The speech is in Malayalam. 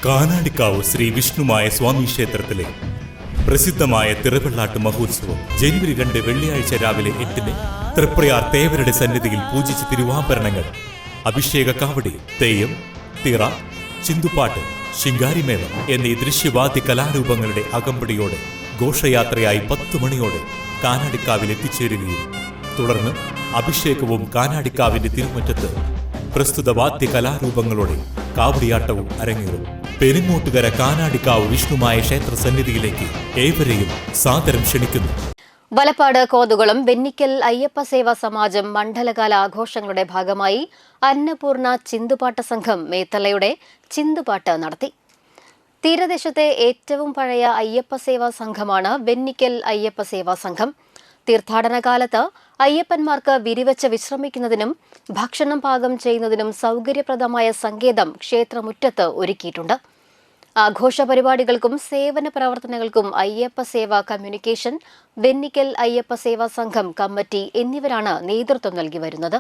കാനാടിക്കാവ് ശ്രീ വിഷ്ണുമായ സ്വാമി ക്ഷേത്രത്തിലെ പ്രസിദ്ധമായ തിറവെള്ളാട്ട് മഹോത്സവം ജനുവരി 2 വെള്ളിയാഴ്ച രാവിലെ 8-ന് തൃപ്രയാർ തേവരുടെ സന്നിധിയിൽ പൂജിച്ച തിരുവാഭരണങ്ങൾ, അഭിഷേക കാവടി, തെയ്യം, തിറ, ചിന്തുപാട്ട്, ശിങ്കാരിമേളം എന്നീ ദൃശ്യവാദ്യ കലാരൂപങ്ങളുടെ അകമ്പടിയോടെ ഘോഷയാത്രയായി 10 മണിയോടെ കാനാടിക്കാവിൽ എത്തിച്ചേരുകയും തുടർന്ന് അഭിഷേകവും കാനാടിക്കാവിന്റെ തിരുമുറ്റത്ത് പ്രസ്തുത വാദ്യ കലാരൂപങ്ങളോടെ കാവടിയാട്ടവും അരങ്ങേറും. പെരിങ്ങോട്ടുകര കാനാടിക്കാവ് വിഷ്ണുമായ ക്ഷേത്ര സന്നിധിയിലേക്ക് ഏവരെയും സാദരം ക്ഷണിക്കുന്നു. വലപ്പാട് കോതുകുളം വെന്നിക്കൽ അയ്യപ്പ സേവാ സമാജം മണ്ഡലകാല ആഘോഷങ്ങളുടെ ഭാഗമായി അന്നപൂർണ ചിന്തുപാട്ട സംഘം മേത്തലയുടെ ചിന്തുപാട്ട് നടത്തി. തീരദേശത്തെ ഏറ്റവും പഴയ അയ്യപ്പ സേവാ സംഘമാണ് വെന്നിക്കൽ അയ്യപ്പ സേവാ സംഘം. തീർത്ഥാടന കാലത്ത് അയ്യപ്പന്മാർക്ക് വിരിവച്ച് വിശ്രമിക്കുന്നതിനും ഭക്ഷണം പാകം ചെയ്യുന്നതിനും സൗകര്യപ്രദമായ സങ്കേതം ക്ഷേത്രമുറ്റത്ത് ഒരുക്കിയിട്ടുണ്ട്. ആഘോഷ പരിപാടികൾക്കും സേവന പ്രവർത്തനങ്ങൾക്കും അയ്യപ്പ സേവാ കമ്മ്യൂണിക്കേഷൻ, വെന്നിക്കൽ അയ്യപ്പ സേവാ സംഘം കമ്മിറ്റി എന്നിവരാണ് നേതൃത്വം നൽകി വരുന്നത്.